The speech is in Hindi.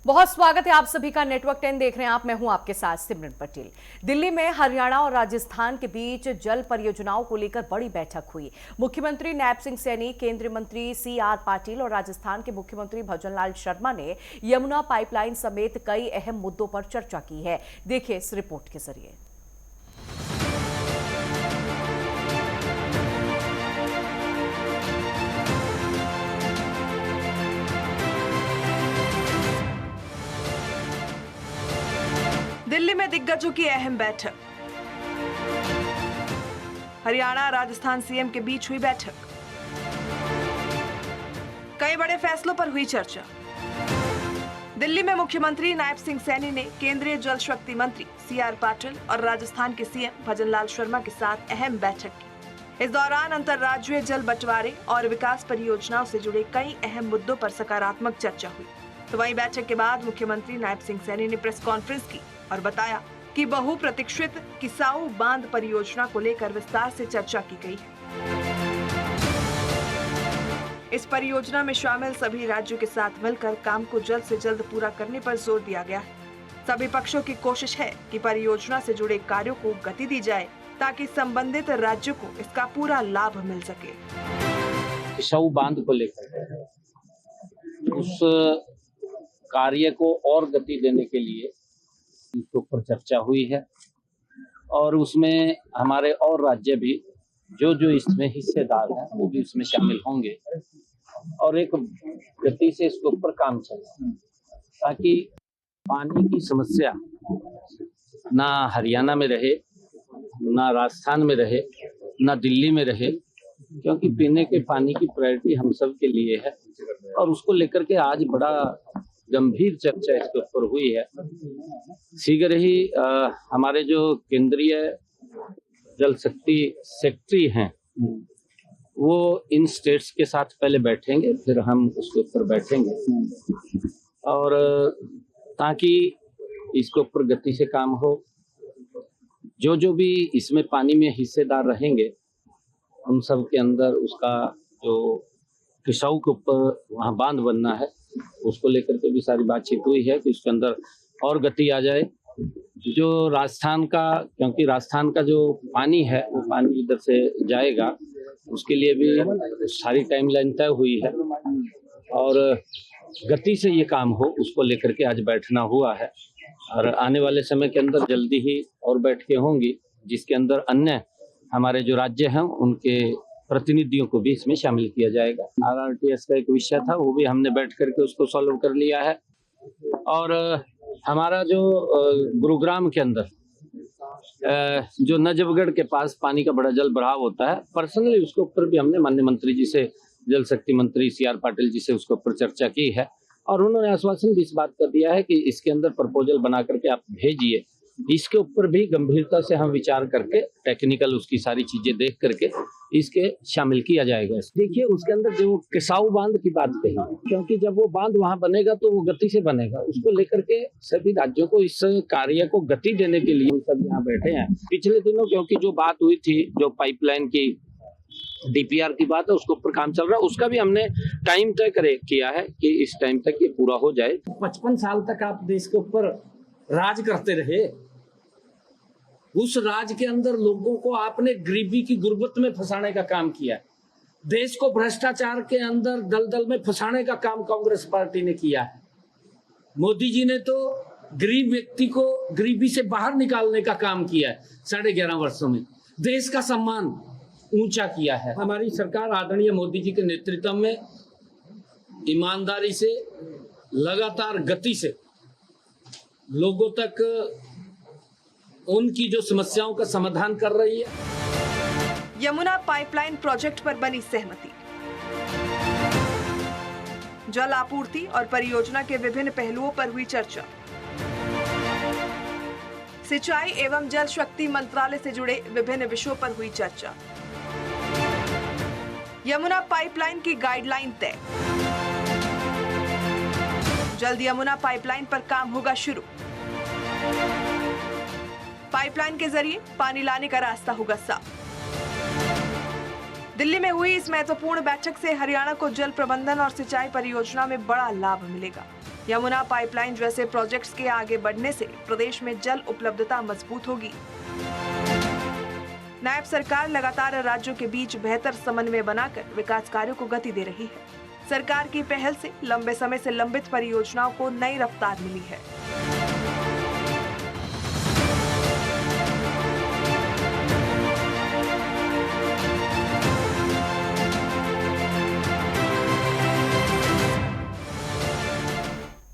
बहुत स्वागत है आप सभी का। नेटवर्क 10 देख रहे हैं आप। मैं हूं आपके साथ सिमरन पटेल। दिल्ली में हरियाणा और राजस्थान के बीच जल परियोजनाओं को लेकर बड़ी बैठक हुई। मुख्यमंत्री नैब सिंह सैनी, केंद्रीय मंत्री CR पाटिल और राजस्थान के मुख्यमंत्री भजनलाल शर्मा ने यमुना पाइपलाइन समेत कई अहम मुद्दों पर चर्चा की है। देखिए इस रिपोर्ट के जरिए। दिल्ली में दिग्गजों की अहम बैठक। हरियाणा राजस्थान सीएम के बीच हुई बैठक। कई बड़े फैसलों पर हुई चर्चा। दिल्ली में मुख्यमंत्री नैब सिंह सैनी ने केंद्रीय जल शक्ति मंत्री CR पाटिल और राजस्थान के CM भजनलाल शर्मा के साथ अहम बैठक की। इस दौरान अंतर्राज्यीय जल बंटवारे और विकास परियोजनाओं से जुड़े कई अहम मुद्दों पर सकारात्मक चर्चा हुई। तो वहीं बैठक के बाद मुख्यमंत्री नैब सिंह सैनी ने प्रेस कॉन्फ्रेंस की और बताया कि बहुप्रतीक्षित किसाऊ बांध परियोजना को लेकर विस्तार से चर्चा की गई है। इस परियोजना में शामिल सभी राज्यों के साथ मिलकर काम को जल्द से जल्द पूरा करने पर जोर दिया गया है। सभी पक्षों की कोशिश है कि परियोजना से जुड़े कार्यों को गति दी जाए ताकि संबंधित राज्यों को इसका पूरा लाभ मिल सके। किसाऊ बांध को लेकर उस कार्य को और गति देने के लिए इसके ऊपर चर्चा हुई है और उसमें हमारे और राज्य भी जो इसमें हिस्सेदार हैं वो भी उसमें शामिल होंगे और एक गति से इसके ऊपर काम चले ताकि पानी की समस्या ना हरियाणा में रहे, ना राजस्थान में रहे, ना दिल्ली में रहे, क्योंकि पीने के पानी की प्रायोरिटी हम सब के लिए है और उसको लेकर के आज बड़ा गंभीर चर्चा इसके ऊपर हुई है। शीघ्र ही हमारे जो केंद्रीय जल शक्ति सेक्रेटरी हैं वो इन स्टेट्स के साथ पहले बैठेंगे, फिर हम उसके ऊपर बैठेंगे और ताकि इसके ऊपर गति से काम हो। जो भी इसमें पानी में हिस्सेदार रहेंगे उन सब के अंदर उसका जो किसाऊ के ऊपर वहाँ बांध बनना है उसको लेकर के भी सारी बातचीत हुई है कि उसके अंदर और गति आ जाए। जो राजस्थान का, क्योंकि राजस्थान का जो पानी है वो पानी इधर से जाएगा, उसके लिए भी सारी टाइमलाइन तय हुई है और गति से ये काम हो उसको लेकर के आज बैठना हुआ है और आने वाले समय के अंदर जल्दी ही और बैठकें होंगी जिसके अंदर अन्य हमारे जो राज्य हैं उनके प्रतिनिधियों को भी इसमें शामिल किया जाएगा। RRTS का एक विषय था वो भी हमने बैठ करके उसको सॉल्व कर लिया है और हमारा जो गुरुग्राम के अंदर जो नजफगढ़ के पास पानी का बड़ा जल भराव होता है, पर्सनली उसके ऊपर भी हमने माननीय मंत्री जी से, जल शक्ति मंत्री CR पाटिल जी से उसके ऊपर चर्चा की है और उन्होंने आश्वासन भी इस बात का दिया है कि इसके अंदर प्रपोजल बना करके आप भेजिए। इसके ऊपर भी गंभीरता से हम विचार करके टेक्निकल उसकी सारी चीजें देख करके इसके शामिल किया जाएगा। देखिए उसके अंदर जो किसाऊ बांध की बात कही, क्योंकि जब वो बांध वहां बनेगा तो वो गति से बनेगा, उसको लेकर के सभी राज्यों को इस कार्य को गति देने के लिए सब यहाँ बैठे हैं। पिछले दिनों क्योंकि जो बात हुई थी जो पाइपलाइन की DPR की बात है उसके ऊपर काम चल रहा है, उसका भी हमने टाइम तय किया है कि इस टाइम तक ये पूरा हो जाए। 55 साल तक आप देश के ऊपर राज करते रहे, उस राज के अंदर लोगों को आपने गरीबी की गुर्बत में फंसाने का काम किया, देश को भ्रष्टाचार के अंदर दलदल में फंसाने का काम कांग्रेस पार्टी ने किया है। मोदी जी ने तो गरीब व्यक्ति को गरीबी से बाहर निकालने का काम किया है। 11.5 वर्षों में देश का सम्मान ऊंचा किया है। हमारी सरकार आदरणीय मोदी जी के नेतृत्व में ईमानदारी से, लगातार गति से लोगों तक उनकी जो समस्याओं का समाधान कर रही है। यमुना पाइपलाइन प्रोजेक्ट पर बनी सहमति। जल आपूर्ति और परियोजना के विभिन्न पहलुओं पर हुई चर्चा। सिंचाई एवं जल शक्ति मंत्रालय से जुड़े विभिन्न विषयों पर हुई चर्चा। यमुना पाइपलाइन की गाइडलाइन तय। जल्द यमुना पाइपलाइन पर काम होगा शुरू। पाइपलाइन के जरिए पानी लाने का रास्ता होगा साफ। दिल्ली में हुई इस महत्वपूर्ण बैठक से हरियाणा को जल प्रबंधन और सिंचाई परियोजना में बड़ा लाभ मिलेगा। यमुना पाइपलाइन जैसे प्रोजेक्ट्स के आगे बढ़ने से प्रदेश में जल उपलब्धता मजबूत होगी। नायब सरकार लगातार राज्यों के बीच बेहतर समन्वय बनाकर विकास कार्यों को गति दे रही है। सरकार की पहल से लंबे समय से लंबित परियोजनाओं को नई रफ्तार मिली है।